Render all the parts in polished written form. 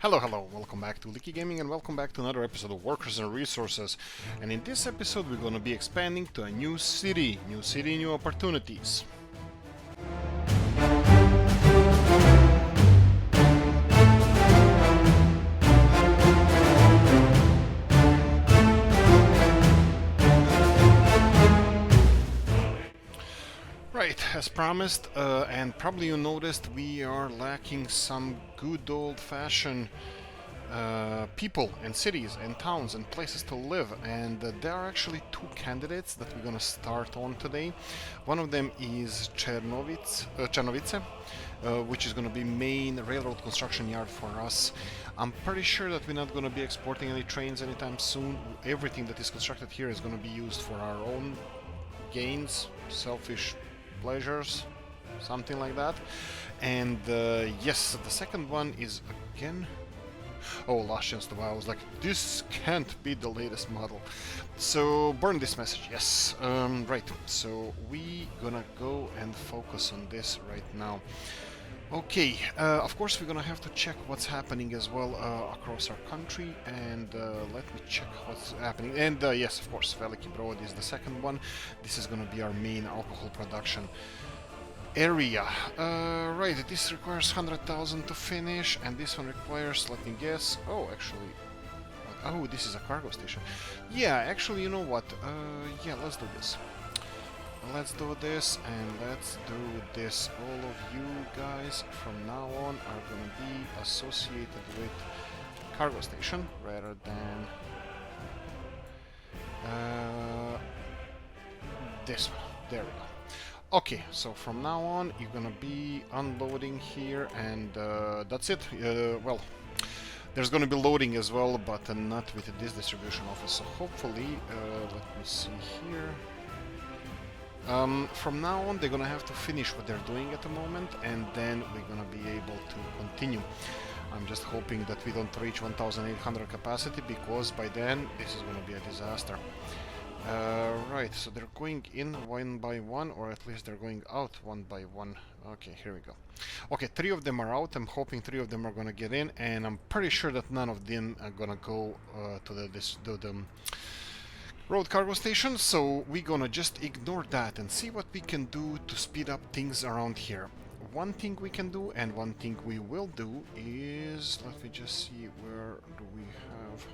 Hello, welcome back to Oolykee Gaming and welcome back to another episode of Workers and Resources. And in this episode we're gonna be expanding to a new city, new opportunities. Right, as promised, and probably you noticed, we are lacking some good old-fashioned people and cities and towns and places to live, and there are actually two candidates that we're gonna start on today. One of them is Czernowice, which is gonna be main railroad construction yard for us. I'm pretty sure that we're not gonna be exporting any trains anytime soon. Everything that is constructed here is gonna be used for our own gains, selfish pleasures, something like that. And yes, the second one is again, oh, last chance to buy. I was like, this can't be the latest model. So burn this message. Yes. Right, so we gonna go and focus on this right now. Okay, of course we're gonna have to check what's happening as well across our country, and let me check what's happening. And yes, of course, Veliki Brod is the second one. This is gonna be our main alcohol production area. Right, this requires 100,000 to finish, and this one requires, let me guess, oh, actually, oh, this is a cargo station. Yeah, actually, you know what, yeah, let's do this. Let's do this, and let's do this. All of you guys from now on are gonna be associated with cargo station rather than this one. There we go. Okay, so from now on you're gonna be unloading here, and that's it. Well, there's gonna be loading as well, but not with this distribution office. So hopefully, let me see here. From now on they're gonna have to finish what they're doing at the moment, and then we're gonna be able to continue. I'm just hoping that we don't reach 1800 capacity, because by then this is gonna be a disaster. Right, so they're going in one by one, or at least they're going out one by one. Okay, here we go. Okay, 3 of them are out. I'm hoping 3 of them are gonna get in, and I'm pretty sure that none of them are gonna go to the road cargo station, so we're gonna just ignore that and see what we can do to speed up things around here. One thing we can do, and one thing we will do, is, let me just see, where do we have...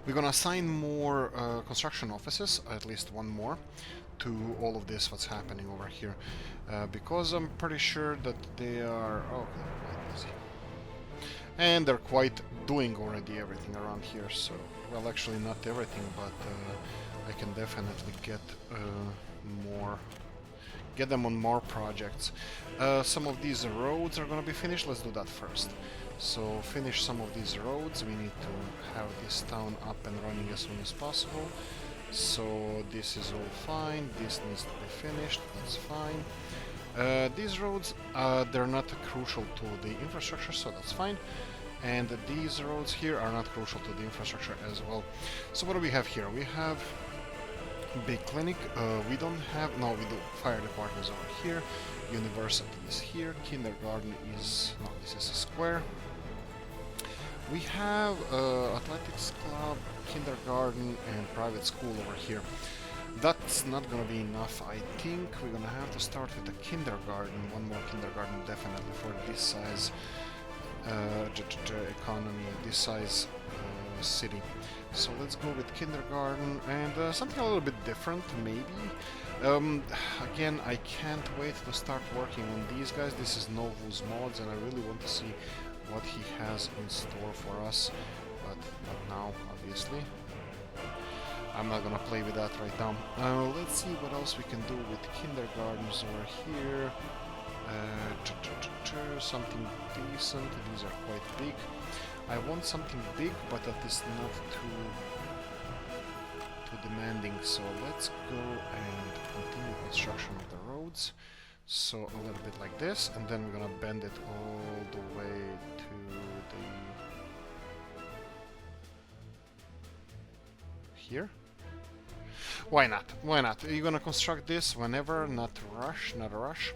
We're gonna assign more construction offices, at least one more, to all of this what's happening over here, because I'm pretty sure that they are... oh, quite busy. And they're quite doing already everything around here, so... well, actually not everything, but I can definitely get them on more projects. Some of these roads are gonna be finished. Let's do that first. So finish some of these roads. We need to have this town up and running as soon as possible. So this is all fine. This needs to be finished. That's fine. These roads, they're not crucial to the infrastructure, so that's fine. And these roads here are not crucial to the infrastructure as well. So what do we have here? We have big clinic. We don't have... no, we do. Fire department is over here. University is here. Kindergarten is... no, this is a square. We have athletics club, kindergarten, and private school over here. That's not gonna be enough. I think we're gonna have to start with the kindergarten. One more kindergarten definitely for this size economy, this size city. So let's go with kindergarten and something a little bit different, maybe. Again, I can't wait to start working on these guys. This is Novu's mods, and I really want to see what he has in store for us, but not now, obviously. I'm not gonna play with that right now. Let's see what else we can do with kindergartens over here. Something decent. These are quite big. I want something big, but that is not too demanding. So let's go and continue construction of the roads. So a little bit like this, and then we're gonna bend it all the way to the... here? Why not? Why not? You're gonna construct this whenever, not rush, not rush.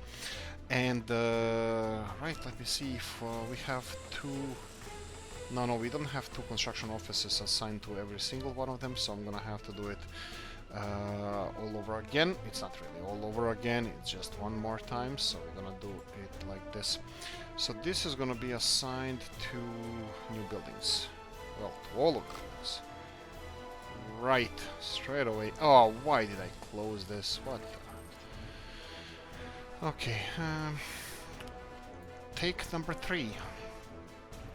And right, let me see if we have two. No, we don't have two construction offices assigned to every single one of them, so I'm gonna have to do it all over again. It's not really all over again, it's just one more time, so we're gonna do it like this. So this is gonna be assigned to new buildings. Well, to all of the buildings. Right, straight away. Oh, why did I close this? What the... Okay, take number 3.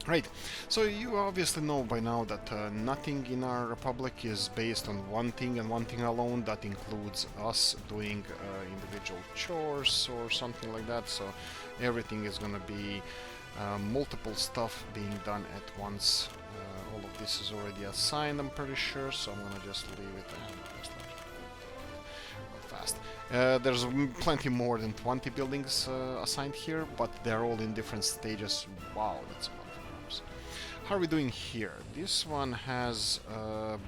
Right, so you obviously know by now that nothing in our republic is based on one thing and one thing alone. That includes us doing individual chores or something like that, so everything is gonna be multiple stuff being done at once. All of this is already assigned, I'm pretty sure, so I'm gonna just leave it fast. There's plenty more than 20 buildings assigned here, but they're all in different stages. Wow, that's a lot. How are we doing here? This one has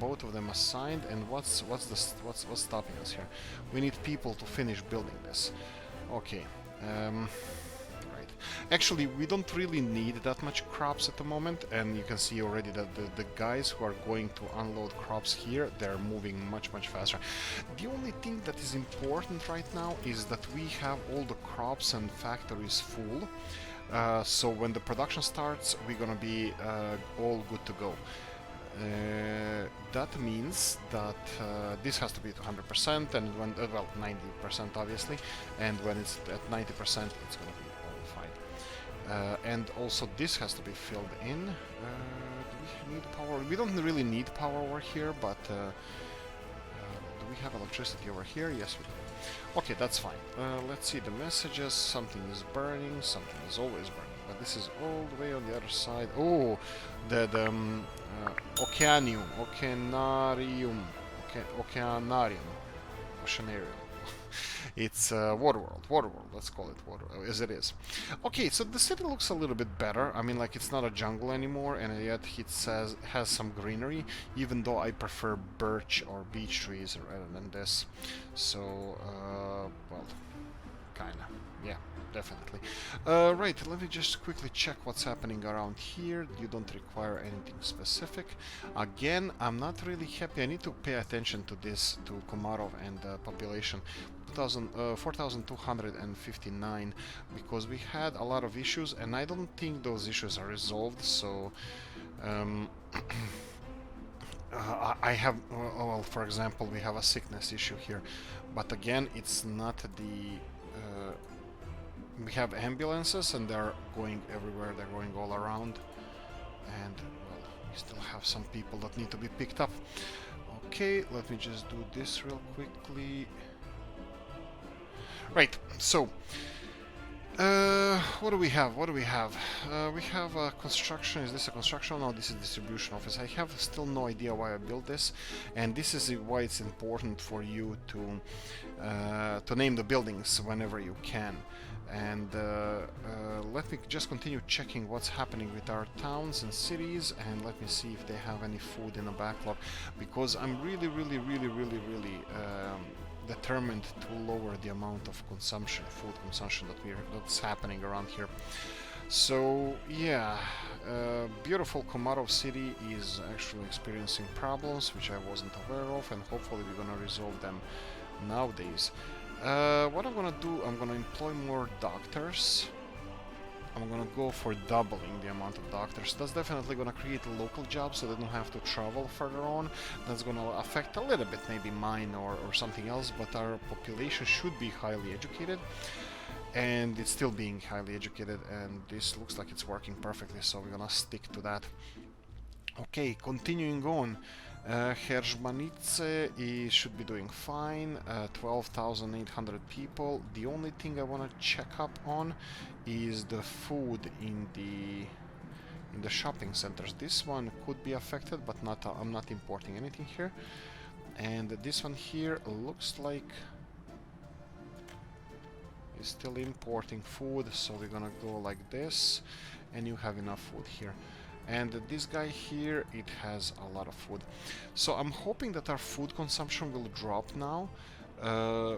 both of them assigned, and what's stopping us here? We need people to finish building this. Okay, right. Actually, we don't really need that much crops at the moment, and you can see already that the guys who are going to unload crops here, they're moving much faster. The only thing that is important right now is that we have all the crops and factories full. So when the production starts, we're gonna be all good to go. That means that this has to be at 100%, and when well, 90% obviously, and when it's at 90%, it's gonna be all fine. And also this has to be filled in. Do we need power? We don't really need power over here, but do we have electricity over here? Yes, we do. Okay, that's fine. Let's see the messages. Something is burning. Something is always burning. But this is all the way on the other side. Oh, the Oceanarium. It's Waterworld, let's call it Waterworld, as it is. Okay, so the city looks a little bit better. I mean, like, it's not a jungle anymore, and yet it has some greenery, even though I prefer birch or beech trees rather than this. So, well, kinda, yeah. Definitely. Right, let me just quickly check what's happening around here. You don't require anything specific. Again, I'm not really happy. I need to pay attention to this, to Komarov and the population. 4,259, because we had a lot of issues, and I don't think those issues are resolved, so... I have, well, for example, we have a sickness issue here, but again, it's not the... we have ambulances, and they're going everywhere, they're going all around, and, well, we still have some people that need to be picked up. Okay, let me just do this real quickly. Right, so, what do we have? We have a construction. Is this a construction? No, this is a distribution office. I have still no idea why I built this, and this is why it's important for you to name the buildings whenever you can. And let me just continue checking what's happening with our towns and cities, and let me see if they have any food in the backlog, because I'm really determined to lower the amount of consumption, food consumption that's happening around here. So yeah, beautiful Komarov city is actually experiencing problems which I wasn't aware of, and hopefully we're gonna resolve them nowadays. What I'm gonna do, I'm gonna employ more doctors. I'm gonna go for doubling the amount of doctors. That's definitely gonna create a local job, so they don't have to travel further on. That's gonna affect a little bit maybe mine or something else, but our population should be highly educated, and it's still being highly educated, and this looks like it's working perfectly, so we're gonna stick to that. Okay, continuing on. Herzmanice should be doing fine. 12,800 people. The only thing I want to check up on is the food in the shopping centers. This one could be affected, but not. I'm not importing anything here. And this one here looks like is still importing food, so we're gonna go like this, and you have enough food here. And this guy here, it has a lot of food. So I'm hoping that our food consumption will drop now,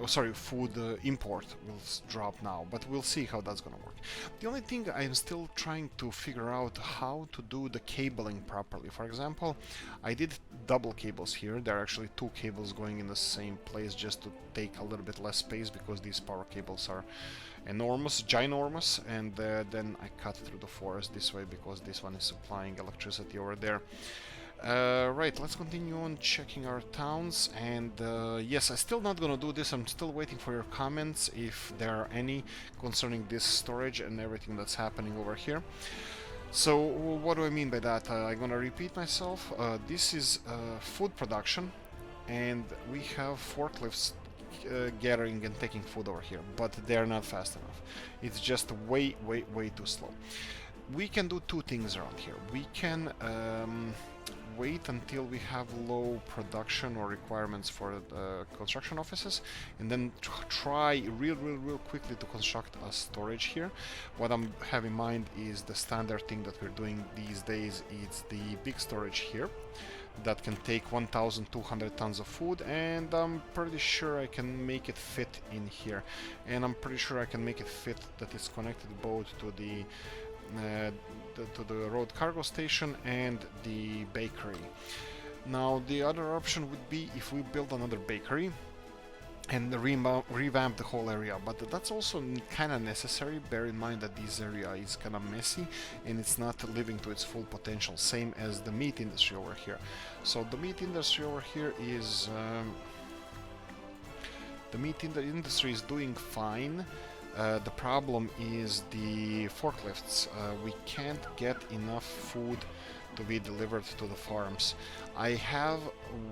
sorry, food import will drop now, but we'll see how that's gonna work. The only thing I'm still trying to figure out how to do the cabling properly. For example, I did double cables here. There are actually two cables going in the same place just to take a little bit less space because these power cables are enormous, ginormous, and then I cut through the forest this way because this one is supplying electricity over there. Right, let's continue on checking our towns, and yes, I'm still not gonna do this. I'm still waiting for your comments if there are any concerning this storage and everything that's happening over here. So what do I mean by that? I'm gonna repeat myself. This is food production, and we have forklifts gathering and taking food over here, but they're not fast enough. It's just way too slow. We can do two things around here. We can wait until we have low production or requirements for construction offices, and then try real quickly to construct a storage here. What I'm have in mind is the standard thing that we're doing these days. It's the big storage here that can take 1,200 tons of food, and I'm pretty sure I can make it fit in here, and I'm pretty sure I can make it fit that it's connected both to the road cargo station and the bakery. Now the other option would be if we build another bakery and revamp the whole area, but that's also kind of necessary. Bear in mind that this area is kind of messy and it's not living to its full potential, same as the meat industry over here. So the meat industry over here is the meat industry is doing fine. The problem is the forklifts. We can't get enough food to be delivered to the farms. I have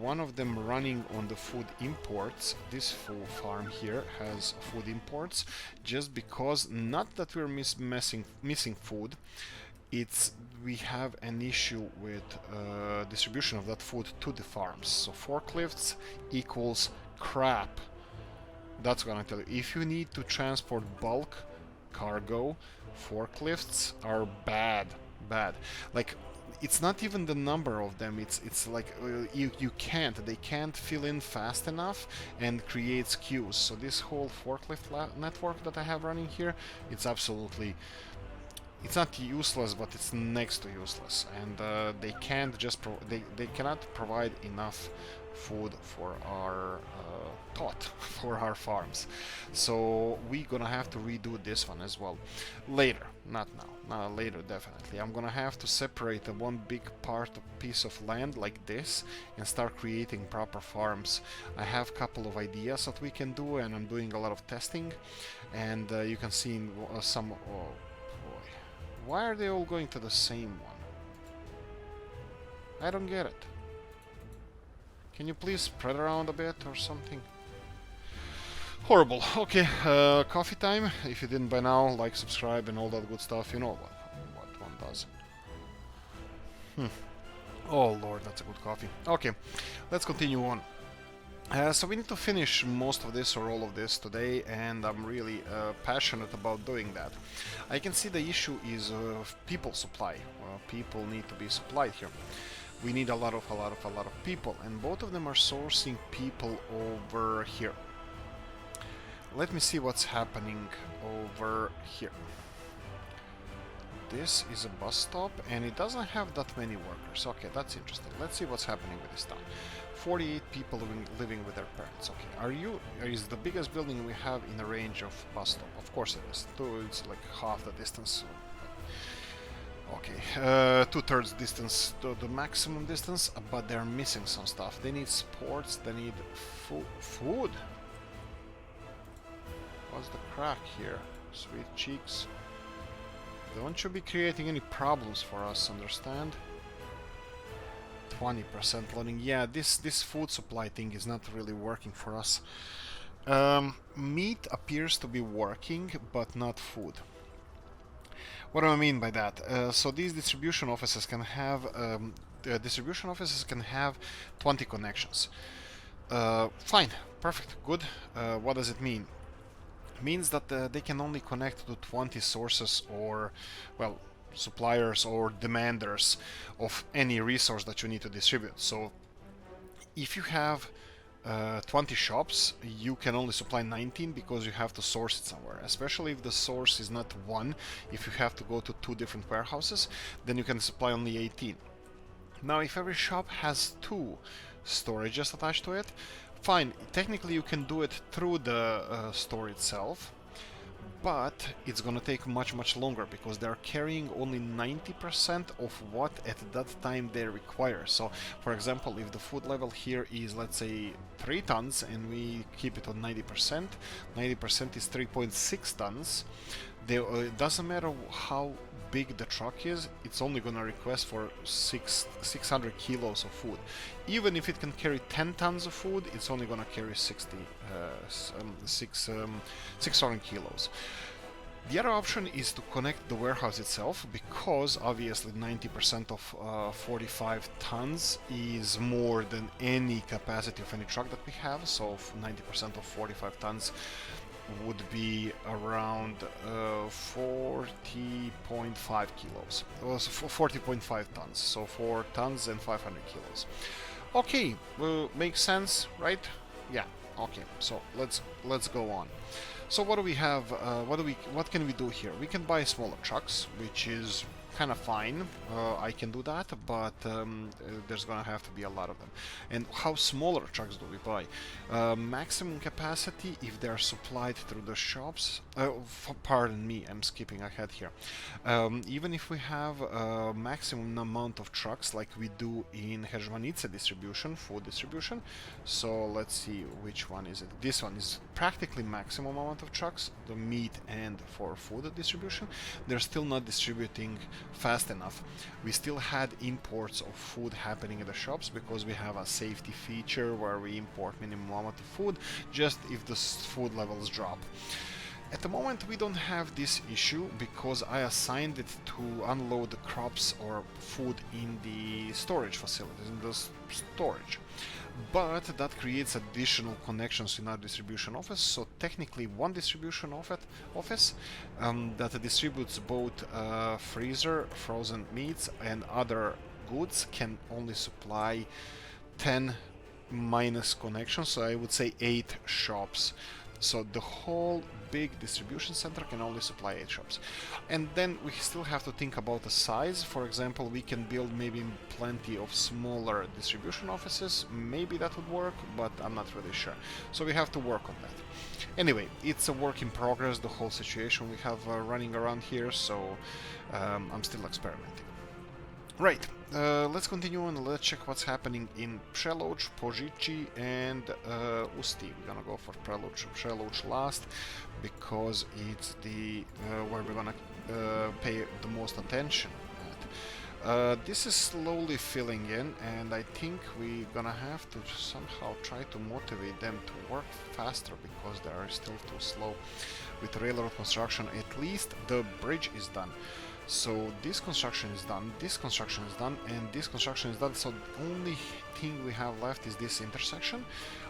one of them running on the food imports. This full farm here has food imports just because, not that we're missing food, it's we have an issue with distribution of that food to the farms. So forklifts equals crap. That's what I'm telling you. If you need to transport bulk cargo, forklifts are bad. Like, it's not even the number of them. It's like they can't fill in fast enough and creates queues. So this whole forklift network that I have running here, it's absolutely, it's not useless, but it's next to useless. And they can't just they cannot provide enough food for our for our farms. So we're gonna have to redo this one as well later, not now. Later, definitely. I'm gonna have to separate the one big piece of land like this and start creating proper farms. I have a couple of ideas that we can do, and I'm doing a lot of testing, and you can see some. Oh boy, why are they all going to the same one? I don't get it. Can you please spread around a bit or something? Horrible. Okay, coffee time. If you didn't by now, like, subscribe, and all that good stuff. You know what one does. Oh lord, that's a good coffee. Okay, let's continue on. So we need to finish most of this or all of this today, and I'm really passionate about doing that. I can see the issue is people supply. People need to be supplied here. We need a lot of people, and both of them are sourcing people over here. Let me see what's happening over here. This is a bus stop, and it doesn't have that many workers. Okay, that's interesting. Let's see what's happening with this town. 48 people living with their parents. Okay, is the biggest building we have in the range of bus stop? Of course it is. It's like half the distance. Okay, 2/3 distance to the maximum distance, but they're missing some stuff. They need sports, they need food. What's the crack here? Sweet cheeks. Don't you be creating any problems for us, understand? 20% loading. Yeah, this food supply thing is not really working for us. Meat appears to be working, but not food. What do I mean by that? So these distribution offices can have 20 connections. Fine, perfect, good. What does it mean? It means that they can only connect to 20 sources, or, well, suppliers or demanders of any resource that you need to distribute. So if you have 20 shops, you can only supply 19 because you have to source it somewhere. Especially if the source is not one, if you have to go to 2 different warehouses, then you can supply only 18. Now, if every shop has 2 storages attached to it, fine, technically you can do it through the store itself, but it's gonna take much longer because they're carrying only 90% of what at that time they require. So for example, if the food level here is, let's say, 3 tons and we keep it on 90%, 90% is 3.6 tons. It doesn't matter how big the truck is, it's only gonna request for 600 kilos of food. Even if it can carry 10 tons of food, it's only gonna carry 600 kilos. The other option is to connect the warehouse itself, because obviously 90% of 45 tons is more than any capacity of any truck that we have. So 90% of 45 tons would be around 40.5 kilos. It was 40.5 tons, so 4 tons and 500 kilos. Okay, makes sense, right? Yeah. Okay, so let's go on. So what do we have? What can we do here? We can buy smaller trucks, which is kind of fine. I can do that, but there's gonna have to be a lot of them. And how smaller trucks do we buy? Maximum capacity, if they are supplied through the shops. Pardon me, I'm skipping ahead here. Even if we have a maximum amount of trucks like we do in Hežmanica distribution, food distribution. So let's see, which one is it? This one is practically maximum amount of trucks, the meat and for food distribution. They're still not distributing fast enough. We still had imports of food happening in the shops because we have a safety feature where we import minimum amount of food just if the food levels drop. At the moment we don't have this issue because I assigned it to unload the crops or food in the storage facilities, in the storage. But that creates additional connections in our distribution office, so technically one distribution office that distributes both freezer, frozen meats and other goods can only supply 10 minus connections, so I would say 8 shops. So the whole big distribution center can only supply 8 shops. And then we still have to think about the size. For example, we can build maybe plenty of smaller distribution offices. Maybe that would work, but I'm not really sure. So we have to work on that. Anyway, it's a work in progress, the whole situation we have running around here, so I'm still experimenting. Right, let's continue and let's check what's happening in Przeloč, Požiči, and Ústí. We're gonna go for Przeloč last because it's the where we're gonna pay the most attention at. This is slowly filling in, and I think we're gonna have to somehow try to motivate them to work faster because they are still too slow with railroad construction. At least the bridge is done. So this construction is done, this construction is done, and this construction is done. So the only thing we have left is this intersection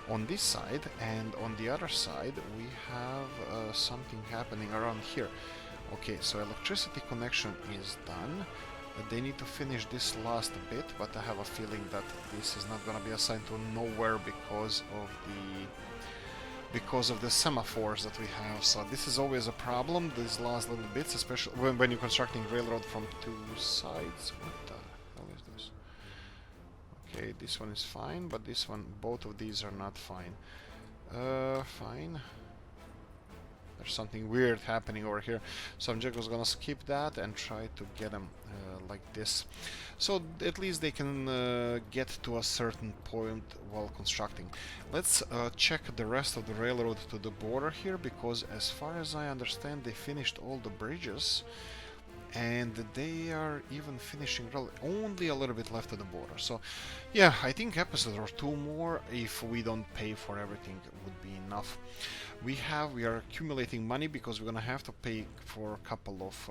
on this side, and on the other side we have something happening around here. Okay, so electricity connection is done. They need to finish this last bit, but I have a feeling that this is not gonna be assigned to nowhere because of the semaphores that we have. So this is always a problem, these last little bits, especially when you're constructing railroad from 2 sides. What the hell is this? Okay, this one is fine, but this one, both of these are not fine. Fine. There's something weird happening over here, so I'm just gonna skip that and try to get them like this. So at least they can get to a certain point while constructing. Let's check the rest of the railroad to the border here, because as far as I understand they finished all the bridges and they are even finishing only a little bit left of the border. So yeah, I think episode or 2 more, if we don't pay for everything, would be enough. We are accumulating money because we're gonna have to pay for a couple of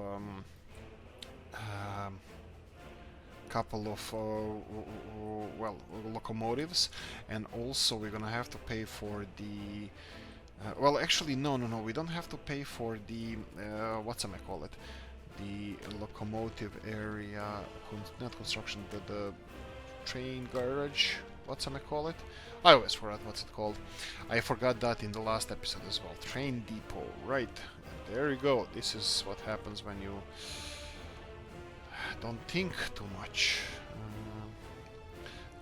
locomotives, and also we're gonna have to pay for the well, actually no, we don't have to pay for the the locomotive area, not construction, but the train garage. what's gonna call it? I always forgot what's it called. I forgot that in the last episode as well. Train depot, right? There you go. This is what happens when you don't think too much.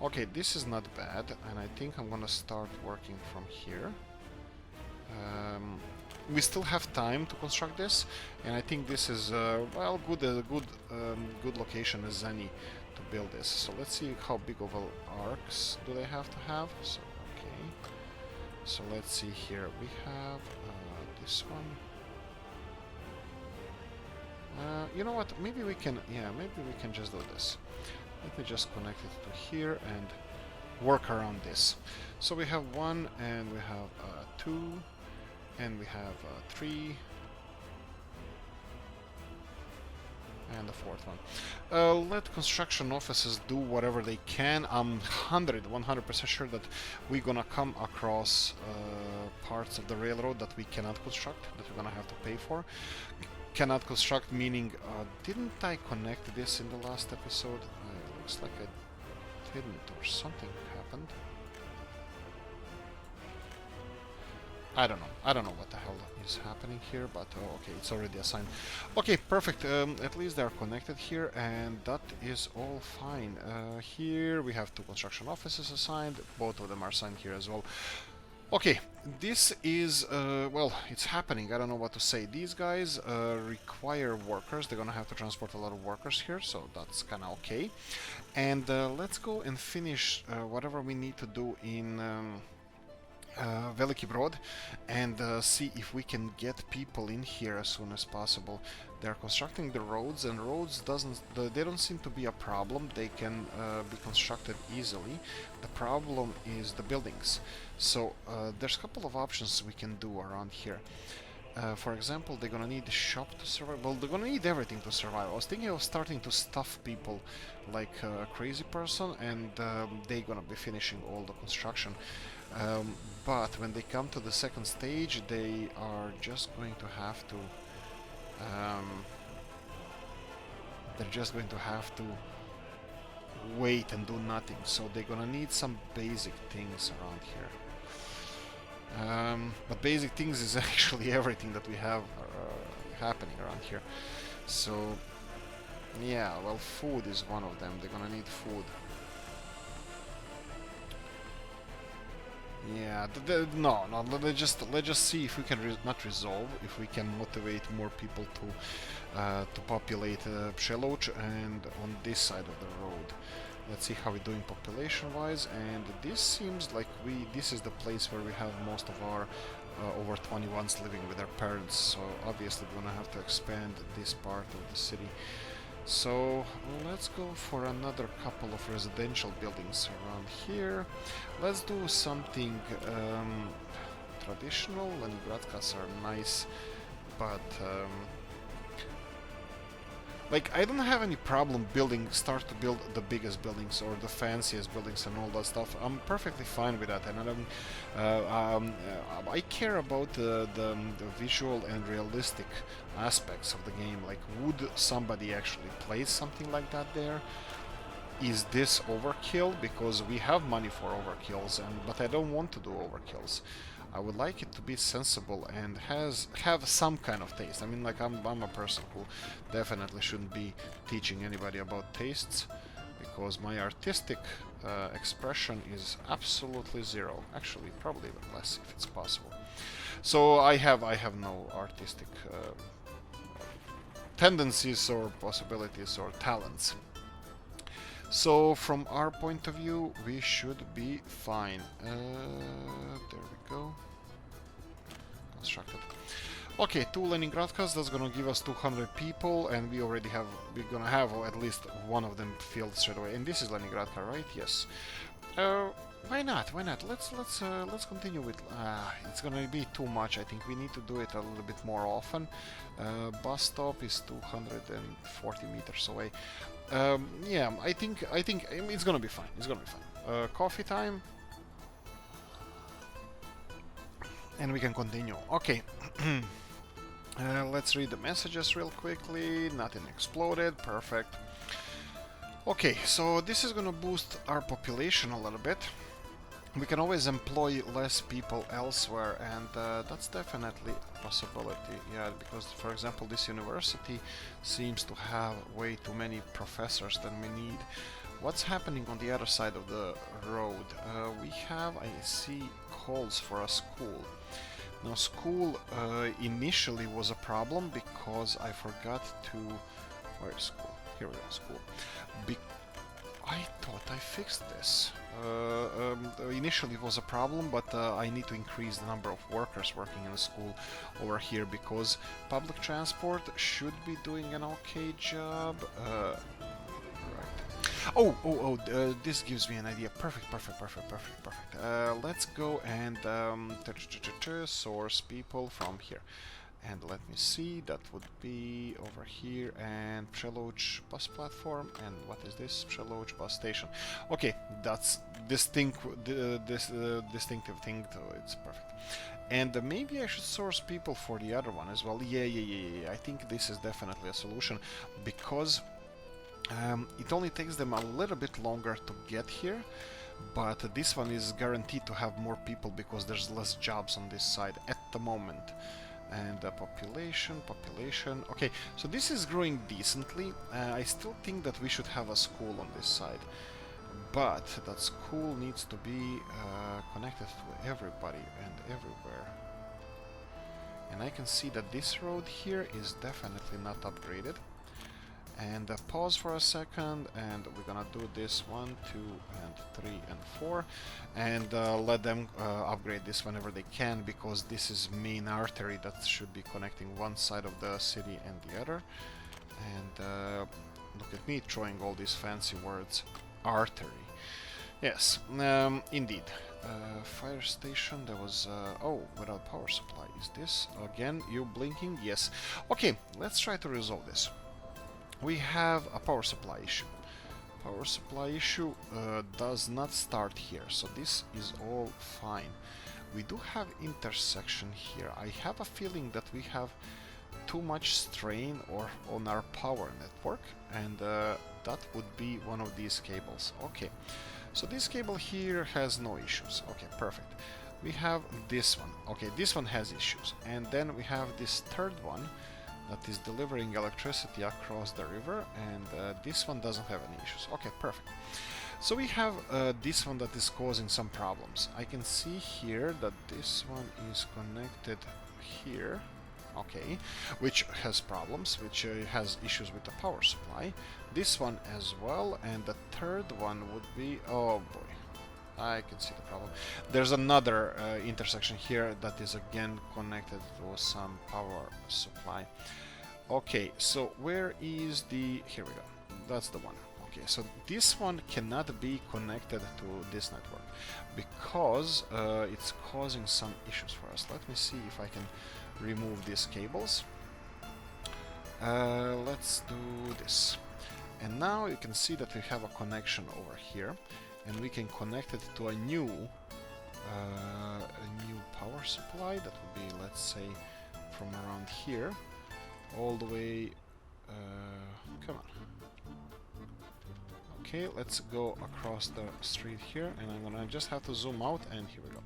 Okay, this is not bad, and I think I'm gonna start working from here. We still have time to construct this, and I think this is well, good location as any to build this. So let's see how big of arcs do they have to have. So okay, so let's see here. We have this one. You know what? Maybe we can. Yeah, maybe we can just do this. Let me just connect it to here and work around this. So we have 1, and we have 2, and we have 3, and the 4th one. Let construction offices do whatever they can. I'm 100% sure that we're gonna come across parts of the railroad that we cannot construct, that we're gonna have to pay for. Cannot construct meaning, didn't I connect this in the last episode? Looks like I didn't, or something happened. I don't know what the hell is happening here, but okay, it's already assigned. Okay, perfect. At least they're connected here, and that is all fine. Here we have 2 construction offices assigned. Both of them are assigned here as well. Okay, this is, well, it's happening. I don't know what to say. These guys require workers. They're gonna have to transport a lot of workers here, so that's kind of okay. And let's go and finish whatever we need to do in Veliki Brod, and see if we can get people in here as soon as possible. They're constructing the roads, and roads they don't seem to be a problem. They can be constructed easily. The problem is the buildings. So there's a couple of options we can do around here. For example, they're gonna need a shop to survive. Well, they're gonna need everything to survive. I was thinking of starting to stuff people like a crazy person, and they're gonna be finishing all the construction. But when they come to the second stage, they are just going to have to wait and do nothing. So they're gonna need some basic things around here. But basic things is actually everything that we have happening around here. So yeah, well, food is one of them. They're gonna need food. Yeah, no, let's just see if we can if we can motivate more people to populate Psheloch and on this side of the road. Let's see how we're doing population-wise, and this seems like this is the place where we have most of our over 21s living with their parents. So obviously we're gonna have to expand this part of the city. So let's go for another couple of residential buildings around here. Let's do something traditional. Leningradkas are nice, but like, I don't have any problem start to build the biggest buildings or the fanciest buildings and all that stuff. I'm perfectly fine with that, and I care about the visual and realistic aspects of the game. Like, would somebody actually place something like that there? Is this overkill? Because we have money for overkills, but I don't want to do overkills. I would like it to be sensible and have some kind of taste. I mean, like, I'm a person who definitely shouldn't be teaching anybody about tastes, because my artistic expression is absolutely zero. Actually, probably even less if it's possible. So I have no artistic tendencies or possibilities or talents. So from our point of view, we should be fine. There we go. Constructed. Okay, 2 Leningradkas, that's gonna give us 200 people, and we're gonna have at least one of them filled straight away. And this is Leningradka, right? Yes. Why not? Why not? Let's continue with. It's gonna be too much. I think we need to do it a little bit more often. Bus stop is 240 meters away. Yeah, I think it's gonna be fine. It's gonna be fine. Coffee time, and we can continue. Okay. Let's read the messages real quickly. Nothing exploded. Perfect. Okay, so this is gonna boost our population a little bit. We can always employ less people elsewhere, and that's definitely a possibility. Yeah, because for example, this university seems to have way too many professors than we need. What's happening on the other side of the road? We have, I see, calls for a school. Now, school initially was a problem because I forgot to. Where is school? Here we go, school. Be I thought I fixed this. Initially it was a problem, but I need to increase the number of workers working in the school over here because public transport should be doing an okay job. This gives me an idea. Perfect. Let's go and source people from here. And let me see, that would be over here, and Przeloge bus platform, and what is this? Przeloge bus station. Okay, that's distinctive thing, so it's perfect. And maybe I should source people for the other one as well. Yeah. I think this is definitely a solution, because it only takes them a little bit longer to get here, but this one is guaranteed to have more people because there's less jobs on this side at the moment. And population. Okay, so this is growing decently. I still think that we should have a school on this side, but that school needs to be connected to everybody and everywhere. And I can see that this road here is definitely not upgraded. And pause for a second, and we're gonna do this 1, 2, and 3, and 4, and let them upgrade this whenever they can, because this is main artery that should be connecting one side of the city and the other. And look at me throwing all these fancy words. Artery. Yes, indeed. Fire station, there was... oh, without power supply. Is this, again, you blinking? Yes. Okay, let's try to resolve this. We have a power supply issue. Power supply issue does not start here, so this is all fine. We do have intersection here. I have a feeling that we have too much strain on our power network, and that would be one of these cables. Okay, so this cable here has no issues. Okay, perfect. We have this one. Okay, this one has issues. And then we have this third one that is delivering electricity across the river, and this one doesn't have any issues. Okay, perfect. So we have this one that is causing some problems. I can see here that this one is connected here, okay, which has problems, which has issues with the power supply. This one as well, and the third one would be, oh boy, I can see the problem. There's another intersection here that is again connected to some power supply. Okay, so where is the... here we go. That's the one. Okay, so this one cannot be connected to this network because it's causing some issues for us. Let me see if I can remove these cables. Let's do this. And now you can see that we have a connection over here, and we can connect it to a new power supply. That would be, let's say, from around here all the way. Come on. Okay, let's go across the street here, and I'm gonna just have to zoom out, and here we go.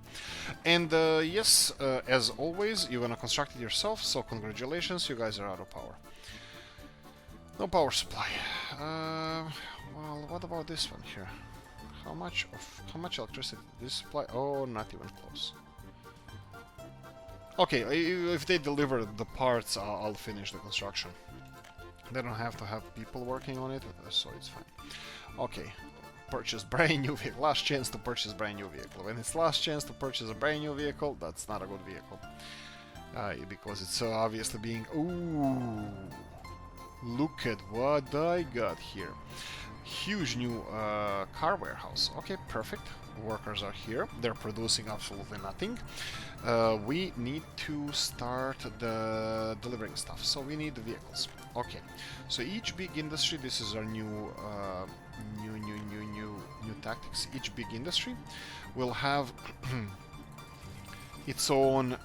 And yes, as always, you're gonna construct it yourself, so congratulations, you guys are out of power. No power supply. Well, what about this one here? How much electricity did this supply? Oh, not even close. Okay, if they deliver the parts, I'll finish the construction. They don't have to have people working on it, so it's fine. Okay, purchase brand new vehicle. Last chance to purchase brand new vehicle. When it's last chance to purchase a brand new vehicle, that's not a good vehicle. Because it's obviously being... Ooh! Look at what I got here. Huge new car warehouse. Okay, perfect. Workers are here. They're producing absolutely nothing. We need to start the delivering stuff. So we need the vehicles. Okay. So each big industry, this is our new tactics. Each big industry will have its own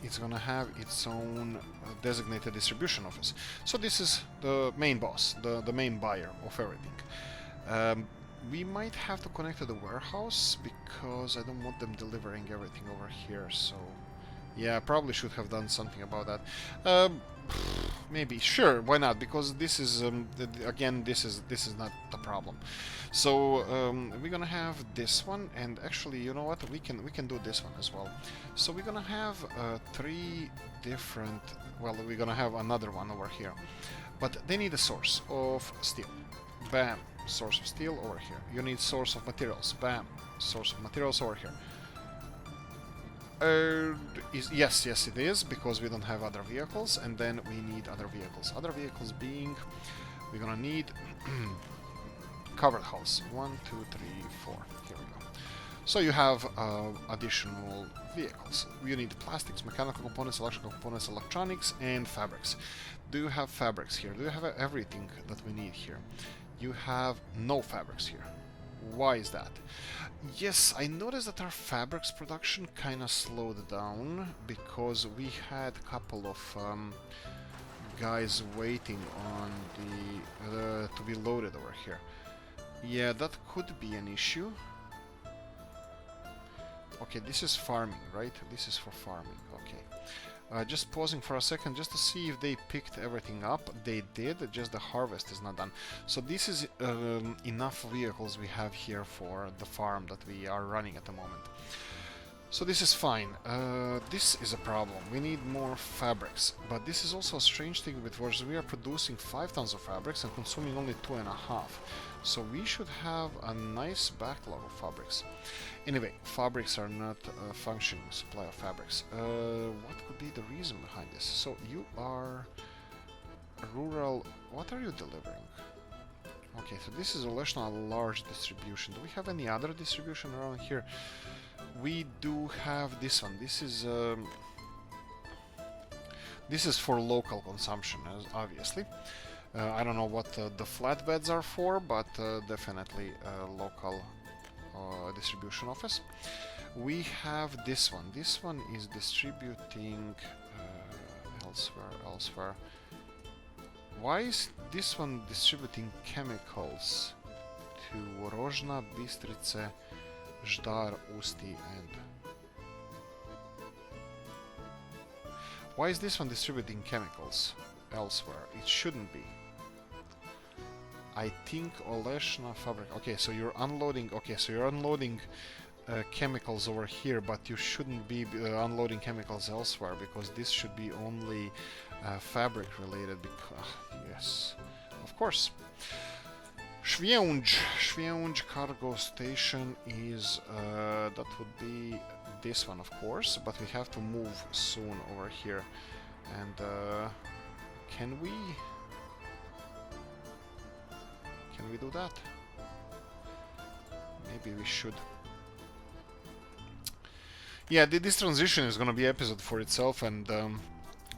it's gonna have its own designated distribution office. So this is the main boss, the main buyer of everything. We might have to connect to the warehouse because I don't want them delivering everything over here. So yeah, I probably should have done something about that. Maybe, sure, why not? Because this is again, this is not the problem. So we're gonna have this one, and actually, you know what? We can do this one as well. So we're gonna have 3 different. Well, we're gonna have another one over here, but they need a source of steel. Bam, source of steel over here. You need source of materials. Bam, source of materials over here. Yes, it is, because we don't have other vehicles, and then we need other vehicles. Other vehicles being, we're gonna need covered house. 1, 2, 3, 4. Here we go. So you have additional vehicles. You need plastics, mechanical components, electrical components, electronics, and fabrics. Do you have fabrics here? Do you have everything that we need here? You have no fabrics here. Why is that? Yes, I noticed that our fabrics production kind of slowed down because we had a couple of guys waiting on the to be loaded over here. Yeah, that could be an issue. Okay, this is farming, right? This is for farming. Okay. Just pausing for a second just to see if they picked everything up. They did, just the harvest is not done. So this is enough vehicles we have here for the farm that we are running at the moment. So this is fine. This is a problem. We need more fabrics. But this is also a strange thing because we are producing 5 tons of fabrics and consuming only 2.5. So we should have a nice backlog of fabrics. Anyway, fabrics are not a functioning supply of fabrics. What could be the reason behind this? So you are rural. What are you delivering? Okay, so this is a large distribution. Do we have any other distribution around here? We do have this one. This is for local consumption, obviously. I don't know what the flatbeds are for, but definitely local distribution office. We have this one. This one is distributing elsewhere. Why is this one distributing chemicals to Rožna, Bistrice, Ždar, Usti, and... Why is this one distributing chemicals elsewhere? It shouldn't be. I think Oleshna fabric. Okay, so you're unloading. Okay, so you're unloading chemicals over here, but you shouldn't be unloading chemicals elsewhere because this should be only fabric related. Yes, of course. Ceanwu cargo station is that would be this one, of course, but we have to move soon over here. And can we do that? Maybe we should. Yeah, this transition is gonna be episode for itself, and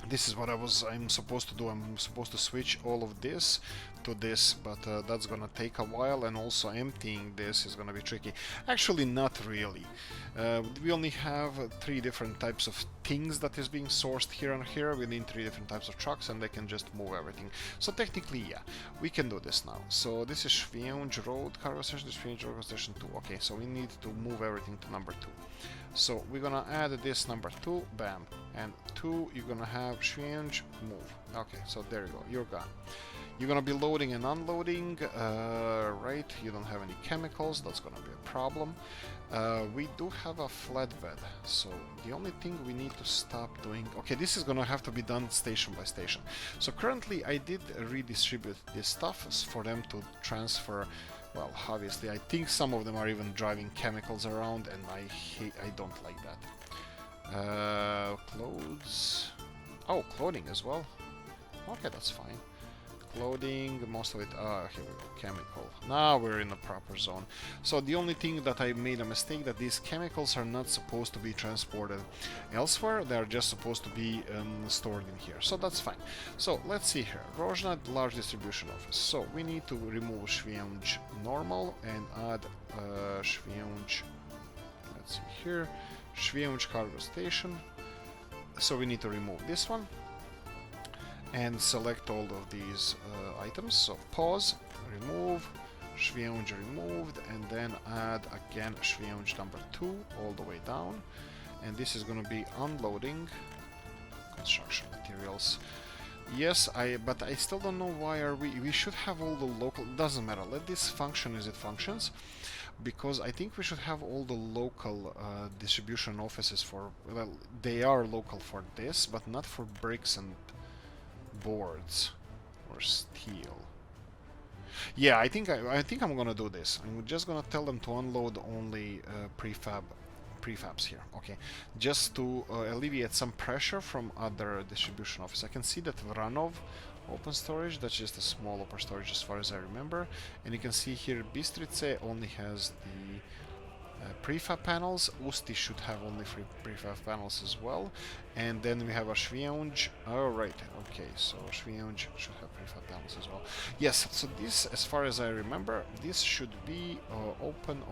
this is what I'm supposed to do. I'm supposed to switch all of this to this, but that's gonna take a while, and also emptying this is gonna be tricky. Actually, not really. We only have 3 different types of things that is being sourced here and here. We need 3 different types of trucks, and they can just move everything. So technically, yeah, we can do this now. So this is Ceanwu Road Cargo Station, this is Ceanwu Cargo Station 2. Okay, so we need to move everything to number 2. So we're gonna add this number 2, bam, and 2, you're gonna have Ceanwu move. Okay, so there you go, you're gone. You're gonna be loading and unloading, right? You don't have any chemicals, that's gonna be a problem. We do have a flatbed, so the only thing we need to stop doing... Okay, this is gonna have to be done station by station. So currently I did redistribute this stuff for them to transfer. Well, obviously, I think some of them are even driving chemicals around, and I don't like that. Clothes... Oh, clothing as well. Okay, that's fine. Clothing, most of it... here we go, chemical. Now we're in the proper zone. So the only thing that I made a mistake, that these chemicals are not supposed to be transported elsewhere, they are just supposed to be stored in here. So that's fine. So let's see here. Rožna, large distribution office. So we need to remove Ceanwu normal and add Ceanwu... Let's see here. Ceanwu cargo station. So we need to remove this one and select all of these items. So pause, remove, Ceanwu removed, and then add again Ceanwu number 2 all the way down. And this is going to be unloading construction materials. Yes, but I still don't know why are we should have all the local, doesn't matter, let this function as it functions, because I think we should have all the local distribution offices for, well, they are local for this, but not for bricks and boards or steel. Yeah, I think I'm gonna do this. I'm just gonna tell them to unload only prefabs here, okay, just to alleviate some pressure from other distribution office. I can see that Vranov open storage, that's just a small open storage as far as I remember, and you can see here Bistrice only has the prefab panels. Usti should have only prefab panels as well, and then we have a Ceanwu. Oh right, okay, so Ceanwu should have prefab panels as well. Yes, so this, as far as I remember, this should be open.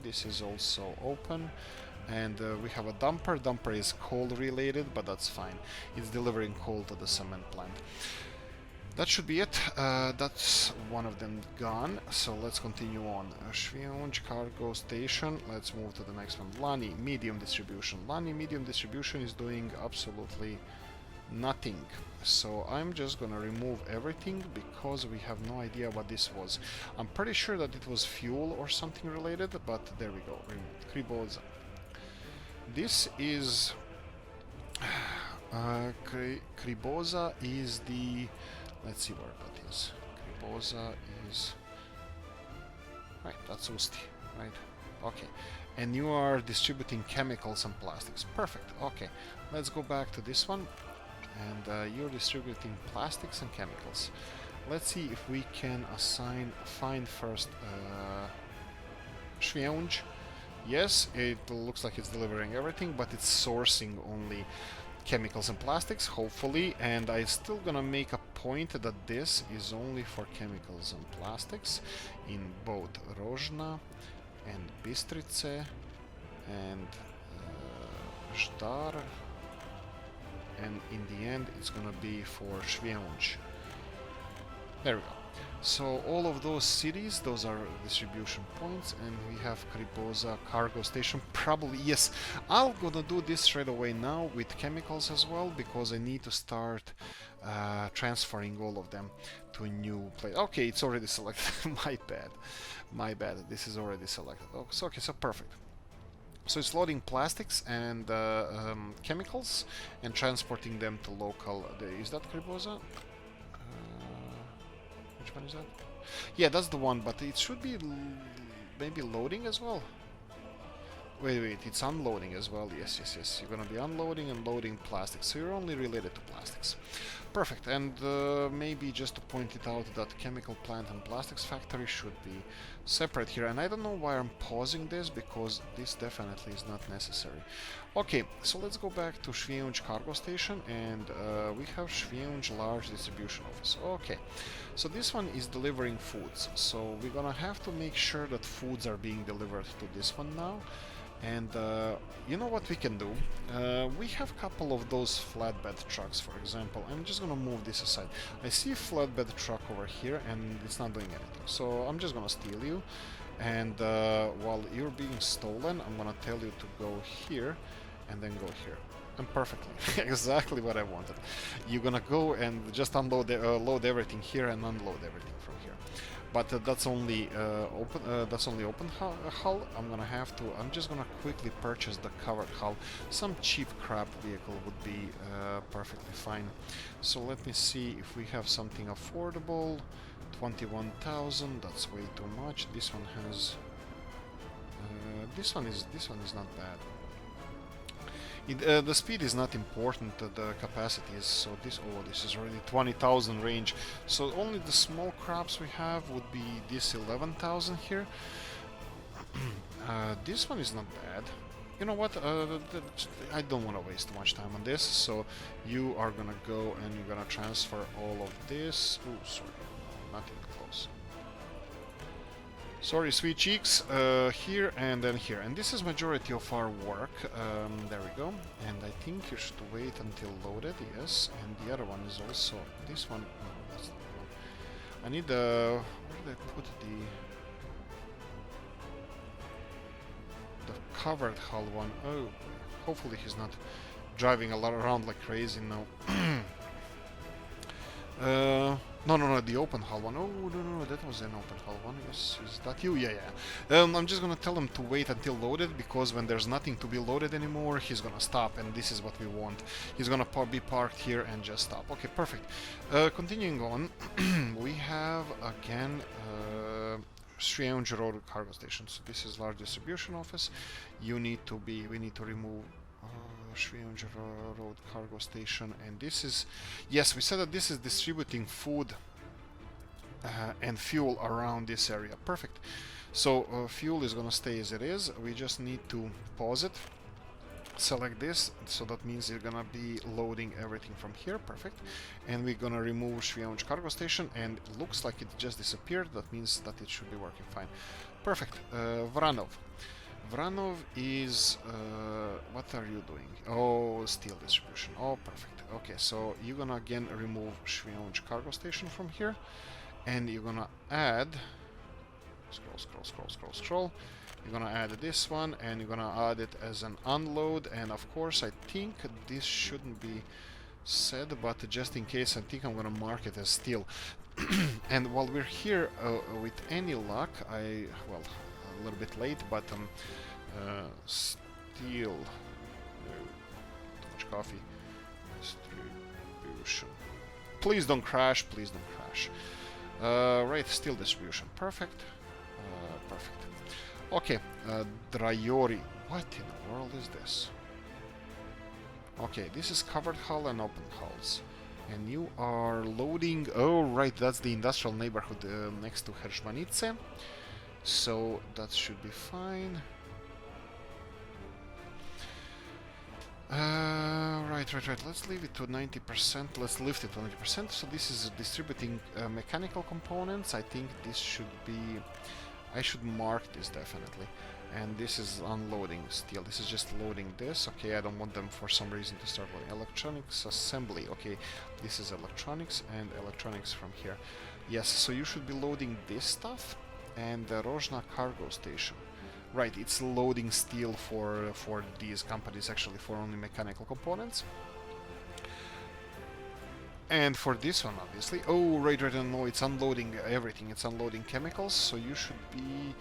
This is also open, and we have a dumper. Dumper is coal related, but that's fine. It's delivering coal to the cement plant. That should be it. That's one of them gone. So let's continue on. Ceanwu cargo station. Let's move to the next one. Lani medium distribution. Lani medium distribution is doing absolutely nothing. So I'm just gonna remove everything because we have no idea what this was. I'm pretty sure that it was fuel or something related, but there we go. Kriboza. This is Kriboza is the, let's see where that is. Kriboza is right, that's Usti, right? Okay. And you are distributing chemicals and plastics. Perfect. Okay. Let's go back to this one. And you're distributing plastics and chemicals. Let's see if we can find first Ceanwu. Yes, it looks like it's delivering everything, but it's sourcing only chemicals and plastics, hopefully, and I'm still gonna make a point that this is only for chemicals and plastics in both Rozhna and Bistrice and Zdar, and in the end it's gonna be for Ceanwu. There we go. So all of those cities, those are distribution points, and we have Kriboza cargo station. Probably, yes, I'm gonna do this straight away now with chemicals as well, because I need to start transferring all of them to a new place. Okay, it's already selected. My bad, this is already selected. Oh, so, okay, so perfect. So it's loading plastics and chemicals and transporting them to local. Is that Kriboza? Which one is that? Yeah, that's the one, but it should be maybe loading as well. Wait, it's unloading as well. Yes. You're gonna be unloading and loading plastics, so you're only related to plastics. Perfect, and maybe just to point it out that chemical plant and plastics factory should be separate here, and I don't know why I'm pausing this, because this definitely is not necessary. Okay, so let's go back to Ceanwu cargo station, and we have Ceanwu large distribution office. Okay, so this one is delivering foods, so we're gonna have to make sure that foods are being delivered to this one now. And you know what we can do? We have a couple of those flatbed trucks, for example. I'm just gonna move this aside. I see a flatbed truck over here and it's not doing anything. So I'm just gonna steal you. And while you're being stolen, I'm gonna tell you to go here and then go here. And perfectly. Exactly what I wanted. You're gonna go and just unload, load everything here and unload everything from here. But that's only open. That's only open hull. I'm just gonna quickly purchase the covered hull. Some cheap crap vehicle would be perfectly fine. So let me see if we have something affordable. 21,000. That's way too much. This one has. This one is not bad. The speed is not important, the capacity is, so this is already 20,000 range, so only the small crops we have would be this 11,000 here. This one is not bad. You know what, I don't want to waste too much time on this, so you are gonna go and you're gonna transfer all of this. Oh, sorry, not even close. Sorry, sweet cheeks. Here and then here. And this is majority of our work. There we go. And I think you should wait until loaded, yes. And the other one is also... This one... No, that's not the one. I need the... Where did I put the covered hull one? Oh, hopefully he's not driving a lot around like crazy now. No, the open hull one. Oh, no, that was an open hull one. Yes, is that you? Yeah. I'm just gonna tell him to wait until loaded, because when there's nothing to be loaded anymore, he's gonna stop, and this is what we want. He's gonna be parked here and just stop. Okay, perfect. Continuing on, we have, again, Ceanwu Road Cargo Station. So this is large distribution office. We need to remove Ceanwu Road Cargo Station, and this is, yes, we said that this is distributing food and fuel around this area. Perfect. So fuel is gonna stay as it is. We just need to pause it, select this, so that means you're gonna be loading everything from here. Perfect. And we're gonna remove Ceanwu Cargo Station, and it looks like it just disappeared. That means that it should be working fine. Perfect. Vranov is... what are you doing? Oh, steel distribution. Oh, perfect. Okay, so you're gonna again remove Ceanwu Cargo Station from here, and you're gonna add... Scroll. You're gonna add this one, and you're gonna add it as an unload, and of course I think this shouldn't be said, but just in case, I think I'm gonna mark it as steel. And while we're here, with any luck, well, a little bit late, but steel, too much coffee, distribution, please don't crash, right, steel distribution, perfect. Okay, Drayori, what in the world is this? Okay, this is covered hull and open hulls. And you are loading... Oh, right, that's the industrial neighborhood next to Herzmanice. So that should be fine. Right. Let's leave it to 90%. Let's lift it to 90%. So this is distributing mechanical components. I think this should be... I should mark this definitely. And this is unloading steel. This is just loading this. Okay, I don't want them for some reason to start loading. Electronics assembly. Okay, this is electronics and electronics from here. Yes, so you should be loading this stuff. And the Rozhna cargo station. Right, it's loading steel for these companies, actually, for only mechanical components. And for this one, obviously. Oh, right, no, it's unloading everything. It's unloading chemicals, so you should be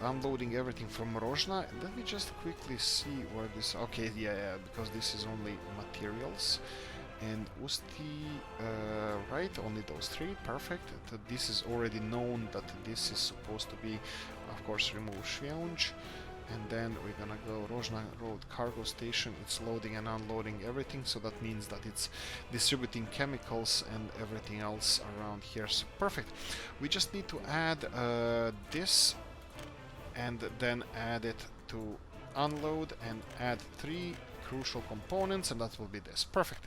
unloading everything from Rozhna. Let me just quickly see where this... Okay, yeah, because this is only materials. And Usti, right, only those three, perfect. This is already known that this is supposed to be, of course, remove Ceanwu. And then we're gonna go Rozhna Road Cargo Station. It's loading and unloading everything, so that means that it's distributing chemicals and everything else around here. So perfect. We just need to add this, and then add it to unload, and add 3 crucial components, and that will be this. Perfect.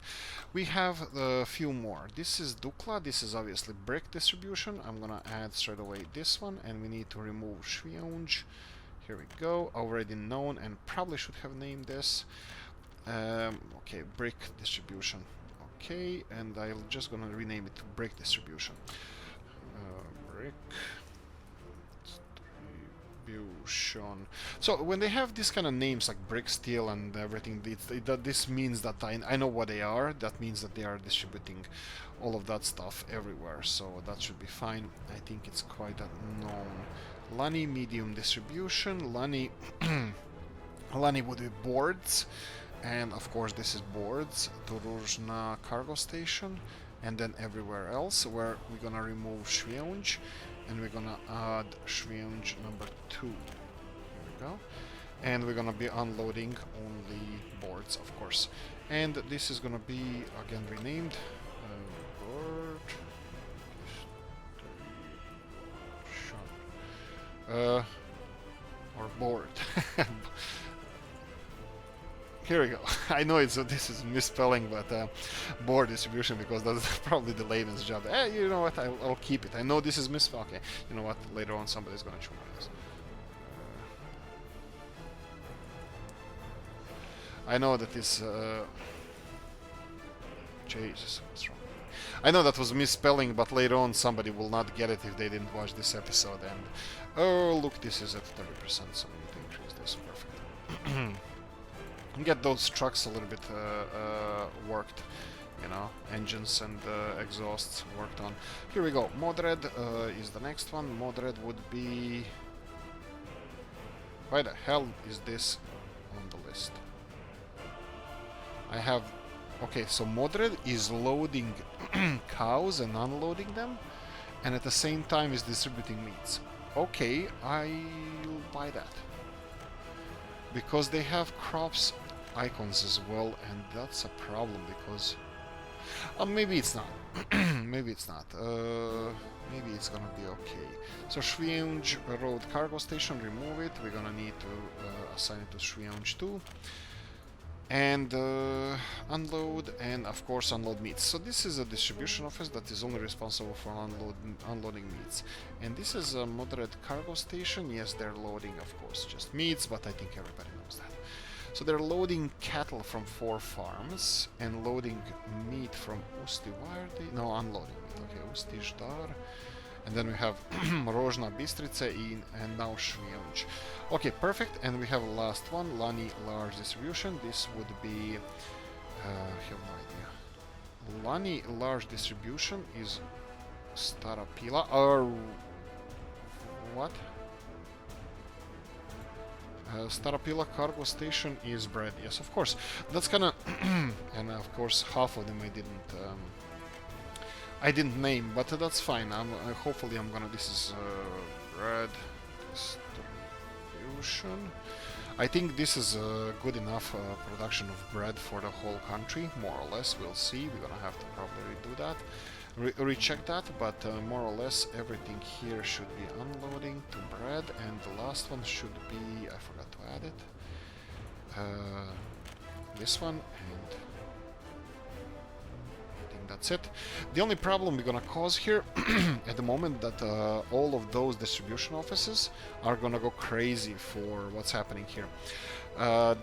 We have a few more. This is Dukla. This is obviously brick distribution. I'm gonna add straight away this one, and we need to remove Ceanwu. Here we go. Already known, and probably should have named this. Okay, brick distribution. Okay, and I'm just gonna rename it to brick distribution. Brick distribution. So when they have these kind of names like brick, steel, and everything, this means that I know what they are. That means that they are distributing all of that stuff everywhere. So that should be fine. I think it's quite known. Lani medium distribution. Lani Lani would be boards, and of course this is boards. Rozhna cargo station, and then everywhere else where we're gonna remove Ceanwu, and we're gonna add Ceanwu number 2. Here we go. And we're gonna be unloading only boards, of course. And this is gonna be again renamed board. Or board. Here we go. I know this is misspelling, but board distribution, because that's probably the layman's job. You know what? I'll keep it. I know this is misspelled. Okay, you know what? Later on, somebody's gonna chew my ass. I know that this. Jesus, what's wrong? I know that was misspelling, but later on somebody will not get it if they didn't watch this episode. And oh, look, this is at 30%, so we need to increase this. Perfect. Get those trucks a little bit worked, you know, engines and exhausts worked on. Here we go. Modred is the next one. Modred would be... Why the hell is this on the list? I have... Okay, so Modred is loading cows and unloading them, and at the same time is distributing meats. Okay, I'll buy that. Because they have crops icons as well, and that's a problem because... maybe it's not. Maybe it's not. Maybe it's gonna be okay. So Ceanwu Road Cargo Station, remove it. We're gonna need to assign it to Ceanwu 2. And unload, and of course unload meats. So this is a distribution office that is only responsible for unloading meats. And this is a moderate cargo station. Yes, they're loading, of course, just meats, but I think everybody knows that. So they're loading cattle from 4 farms and loading meat from Usti. Why are they? No, unloading meat. Okay, Usti, Ždar. And then we have Rožna Bistrica and now Ceanwu. Okay, perfect. And we have a last one, Lani Large Distribution. This would be... I have no idea. Lani Large Distribution is Starapila, or... What? Starapila Cargo Station is bread. Yes, of course. That's kinda... and of course half of them I didn't name, but that's fine. Hopefully I'm gonna... This is bread distribution. I think this is good enough production of bread for the whole country, more or less. We'll see. We're gonna have to probably redo that, recheck that, but more or less everything here should be unloading to bread, and the last one should be... I forgot to add it. This one, and that's it. The only problem we're gonna cause here at the moment that all of those distribution offices are gonna go crazy for what's happening here.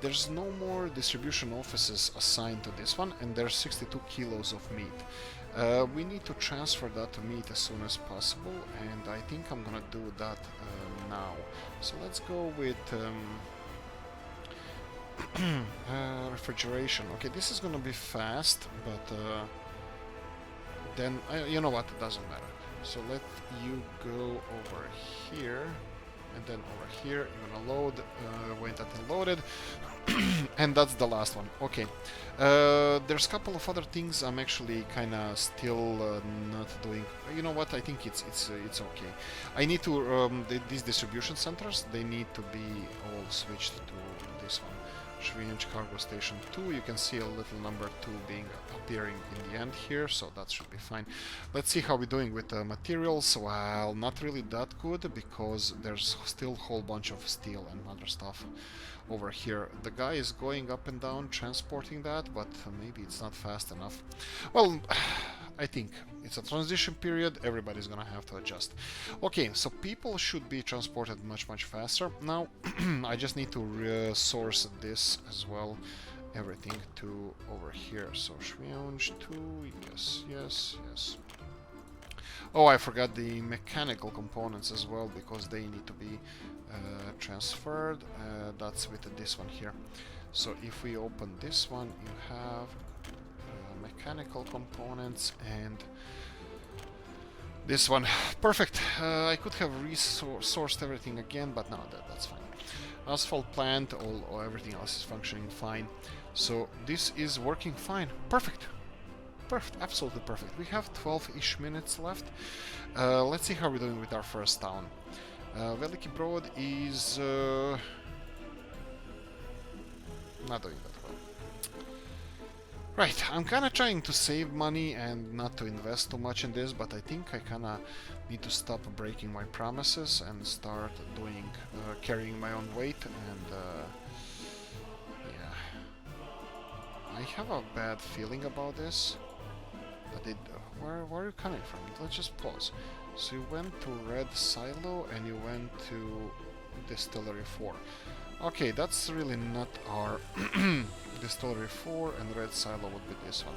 There's no more distribution offices assigned to this one, and there's 62 kilos of meat. We need to transfer that to meat as soon as possible, and I think I'm gonna do that now. So let's go with refrigeration. Okay, this is gonna be fast, but then, you know what, it doesn't matter. So let you go over here, and then over here, you're gonna load, wait until loaded, and that's the last one. Okay, there's a couple of other things I'm actually kinda still not doing. You know what, I think it's okay. I need to, these distribution centers, they need to be all switched to this one. Ceanwu Cargo Station 2, you can see a little number 2 appearing in the end here, so that should be fine. Let's see how we're doing with the materials. Well, not really that good, because there's still a whole bunch of steel and other stuff over here. The guy is going up and down transporting that, but maybe it's not fast enough. Well, I think it's a transition period, everybody's gonna have to adjust. Okay, so people should be transported much faster. Now, I just need to source this as well, everything to over here. So Ceanwu 2, yes. Oh, I forgot the mechanical components as well, because they need to be transferred. That's with this one here. So if we open this one, you have mechanical components and this one. Perfect. I could have resourced everything again, but no, that's fine. Asphalt plant, everything else is functioning fine. So this is working fine. Perfect. Perfect, absolutely perfect. We have 12-ish minutes left. Let's see how we're doing with our first town. Veliki Brod is not doing that well. Right, I'm kinda trying to save money and not to invest too much in this, but I think I kinda need to stop breaking my promises and start doing carrying my own weight, and yeah. have a bad feeling about this. That it, where are you coming from? Let's just pause. So you went to Red Silo and you went to Distillery 4. Okay, that's really not our Distillery 4, and Red Silo would be this one.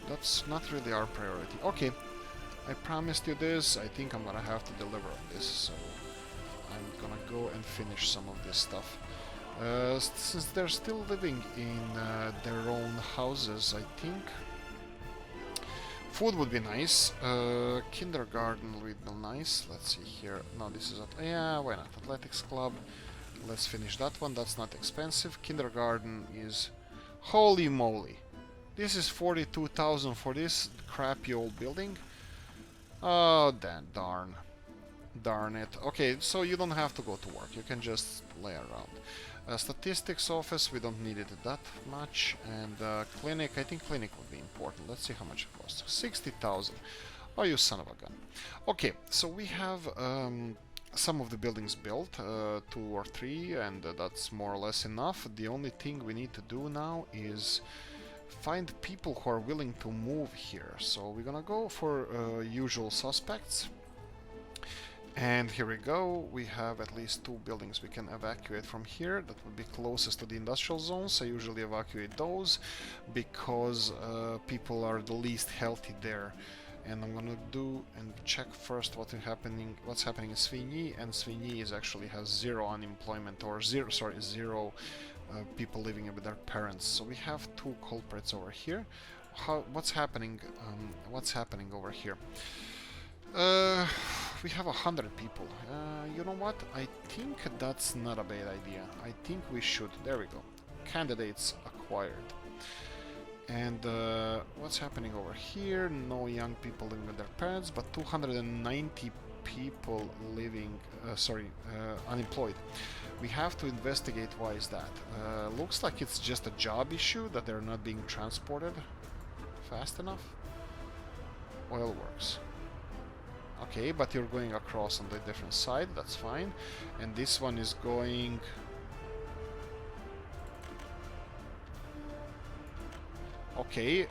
That's not really our priority. Okay, I promised you this. I think I'm gonna have to deliver on this, so I'm gonna go and finish some of this stuff. Since they're still living in their own houses, I think food would be nice. Kindergarten would be nice. Let's see here. No, this is... yeah, why not? Athletics club. Let's finish that one. That's not expensive. Kindergarten is... holy moly. This is 42,000 for this crappy old building. Oh, darn. Darn it. Okay, so you don't have to go to work. You can just lay around. Statistics office, we don't need it that much. And clinic, I think clinic would be important. Let's see how much it costs. 60,000. Oh, you son of a gun. Okay, so we have some of the buildings built, 2 or 3, and that's more or less enough. The only thing we need to do now is find people who are willing to move here. So we're gonna go for usual suspects. And here we go. We have at least 2 buildings we can evacuate from here. That would be closest to the industrial zones. I usually evacuate those because people are the least healthy there. And I'm gonna do and check first what's happening in Ceanwu, and Ceanwu is actually has 0 unemployment, or zero people living with their parents. So we have 2 culprits over here. What's happening? What's happening over here? We have 100 people. You know what? I think that's not a bad idea. I think we should. There we go. Candidates acquired. And what's happening over here? No young people living with their parents, but 290 people living, unemployed. We have to investigate why is that. Looks like it's just a job issue, that they're not being transported fast enough. Oil works. Okay, but you're going across on the different side, that's fine. And this one is going... okay,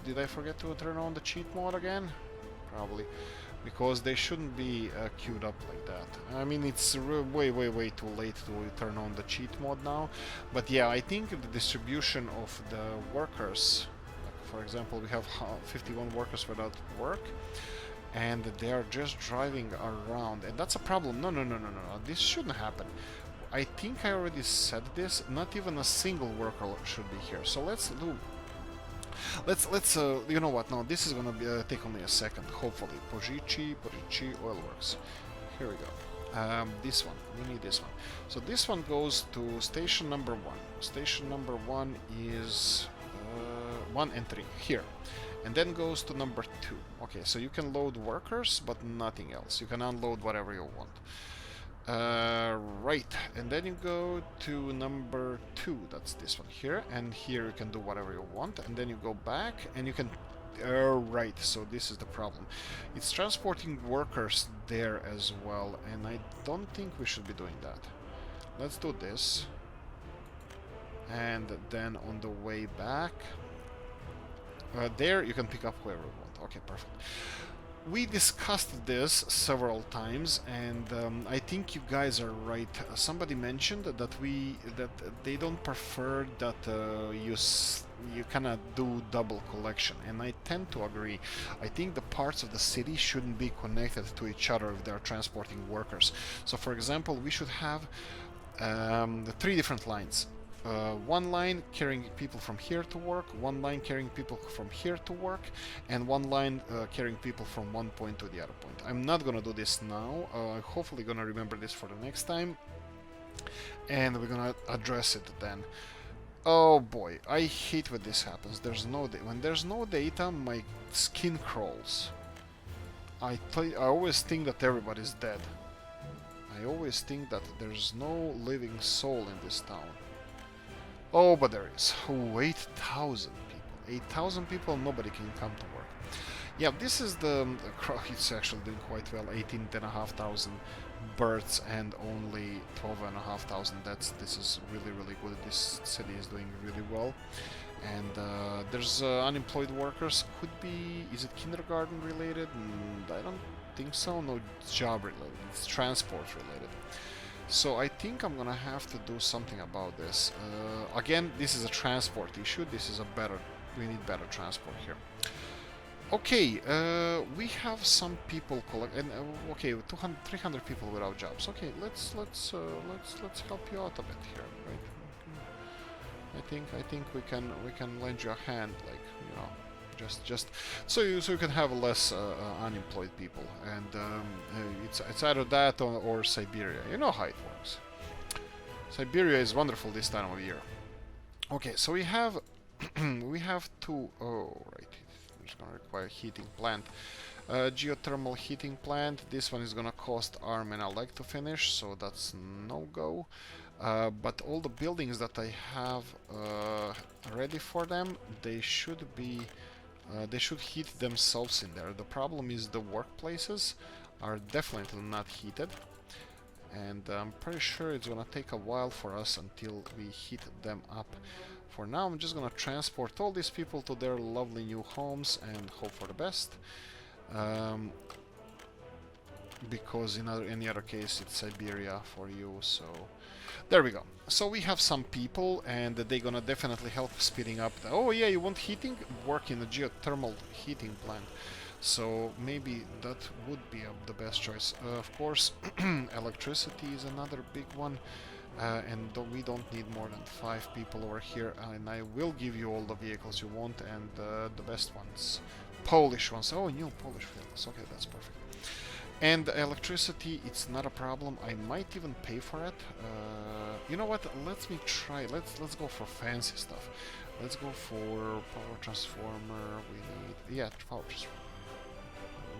did I forget to turn on the cheat mode again? Probably. Because they shouldn't be queued up like that. I mean, it's way too late to turn on the cheat mode now. But yeah, I think the distribution of the workers... like for example, we have 51 workers without work. And they are just driving around, and that's a problem. No, this shouldn't happen. I think I already said this. Not even a single worker should be here. So let's you know what? No, this is gonna be take only a second. Hopefully, Pojichi Oil Works. Here we go. This one. We need this one. So this one goes to station number 1. Station number 1 is 1 and 3 here. And then goes to number 2. Okay, so you can load workers, but nothing else. You can unload whatever you want. Right, and then you go to number 2. That's this one here. And here you can do whatever you want. And then you go back, and you can... right, so this is the problem. It's transporting workers there as well, and I don't think we should be doing that. Let's do this. And then on the way back... there you can pick up whoever you want. Okay, perfect. We discussed this several times, and I think you guys are right. Somebody mentioned that they don't prefer that you cannot do double collection, and I tend to agree. I think the parts of the city shouldn't be connected to each other if they're transporting workers. So, for example, we should have 3 different lines. 1 line carrying people from here to work, 1 line carrying people from here to work, and 1 line carrying people from one point to the other point. I'm not gonna do this now. Hopefully gonna remember this for the next time, and we're gonna address it then. Oh boy, I hate when this happens. When there's no data, my skin crawls. I always think that everybody's dead. I always think that there's no living soul in this town. Oh, but there is. Oh, 8,000 people. 8,000 people, nobody can come to work. Yeah, this is the... it's actually doing quite well. 18,500 births and only 12,500 deaths. This is really good. This city is doing really well. And there's unemployed workers. Could be, is it kindergarten related? I don't think so. No, it's job related. It's transport related. So I think I'm gonna have to do something about this. Again, this is a transport issue. This is a better. We need better transport here. Okay, we have some people collect, and okay, 200, 300 people without jobs. Okay, let's help you out a bit here, right? I think we can lend you a hand, like, you know, just so you can have less unemployed people, and it's either that or Siberia. You know how it works. Siberia is wonderful this time of year. Okay, so we have we have two. Oh, right. It's gonna require heating plant. Geothermal heating plant. This one is gonna cost arm and a leg to finish, so that's no go. But all the buildings that I have ready for them, they should be, they should heat themselves in there. The problem is the workplaces are definitely not heated, and I'm pretty sure it's gonna take a while for us until we heat them up. For now, I'm just gonna transport all these people to their lovely new homes and hope for the best. Because in any other case, it's Siberia for you, so there we go. So we have some people, and they're gonna definitely help speeding up the... Oh yeah, you want heating? Work in a geothermal heating plant. So maybe that would be the best choice. Of course, electricity is another big one. And we don't need more than 5 people over here, and I will give you all the vehicles you want, and the best ones. Polish ones. Oh, new Polish vehicles. Okay, that's perfect. And electricity, it's not a problem. I might even pay for it. You know what? Let me try. Let's go for fancy stuff. Let's go for power transformer. We need, yeah, power transformer.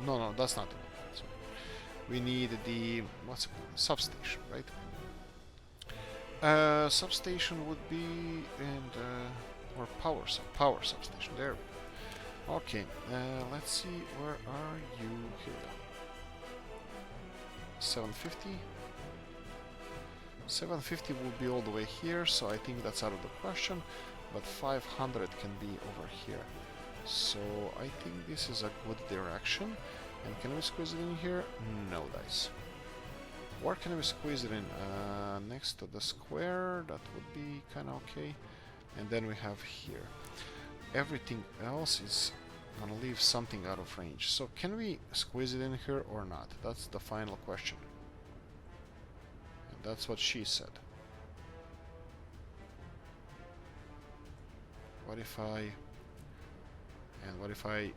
No, that's not the one. Sorry. We need the, what's it called? Substation, right? Substation would be, and or power substation. There we go. Okay, let's see, where are you? Here. 750. 750 will be all the way here, so I think that's out of the question. But 500 can be over here. So I think this is a good direction. And can we squeeze it in here? No dice. Where can we squeeze it in? Next to the square, that would be kind of okay. And then we have here. Everything else is gonna leave something out of range. So can we squeeze it in here or not? That's the final question. And that's what she said. What if I... And what if I...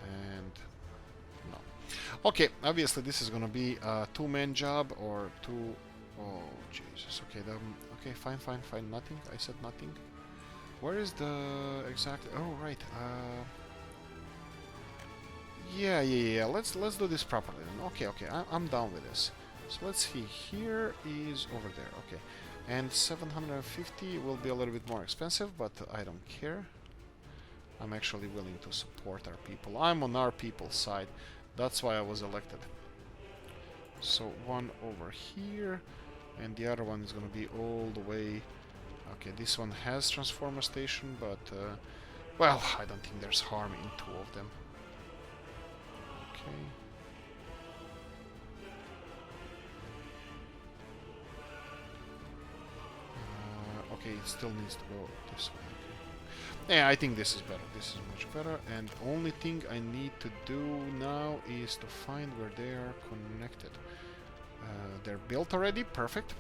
And... No. Okay, obviously this is gonna be a two-man job or two... Oh, Jesus. Okay, okay, fine. Nothing. I said nothing. Where is the exact... Oh, right. Yeah. Let's do this properly then. Okay. I'm down with this. So let's see. Here is over there. Okay. And 750 will be a little bit more expensive, but I don't care. I'm actually willing to support our people. I'm on our people's side. That's why I was elected. So one over here, and the other one is going to be all the way... Okay, this one has transformer station, but... well, I don't think there's harm in two of them. Okay. Okay, it still needs to go this way. Okay. Yeah, I think this is better. This is much better. And only thing I need to do now is to find where they are connected. They're built already. Perfect.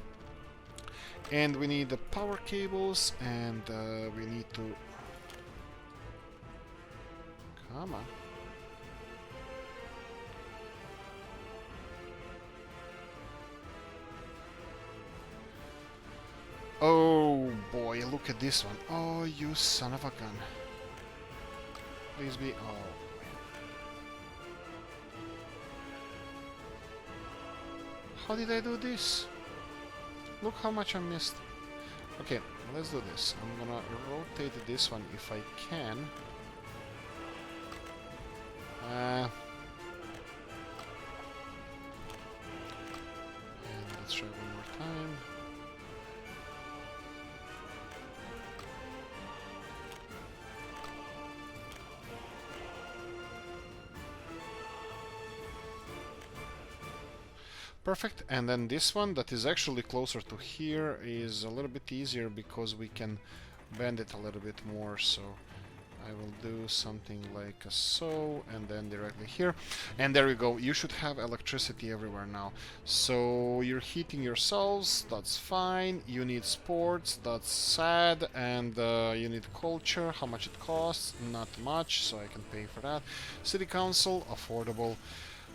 And we need the power cables, and we need to... Come on. Oh boy, look at this one. Oh, you son of a gun. Please be... Oh. How did I do this? Look how much I missed. Okay, let's do this. I'm gonna rotate this one if I can. And let's try one more time. Perfect. And then this one that is actually closer to here is a little bit easier because we can bend it a little bit more. So I will do something like so, and then directly here. And there we go. You should have electricity everywhere now. So you're heating yourselves, that's fine. You need sports, that's sad. And you need culture. How much it costs? Not much, so I can pay for that. City council, affordable.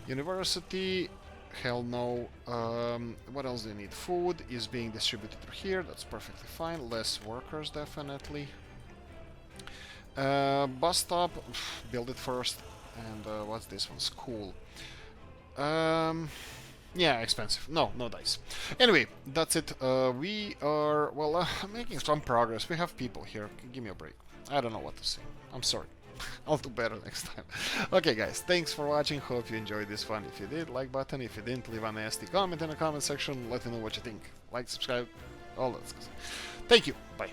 University, hell no. What else do you need? Food is being distributed through here, that's perfectly fine. Less workers, definitely. Bus stop, build it first. And what's this one? School. Yeah, expensive. No dice. Anyway, that's it. We are, well, making some progress. We have people here. Give me a break. I don't know what to say. I'm sorry. I'll do better next time. Okay, guys, thanks for watching. Hope you enjoyed this one. If you did, like button. If you didn't, leave a nasty comment in the comment section. Let me know what you think. Like, subscribe, all that stuff. Thank you. Bye.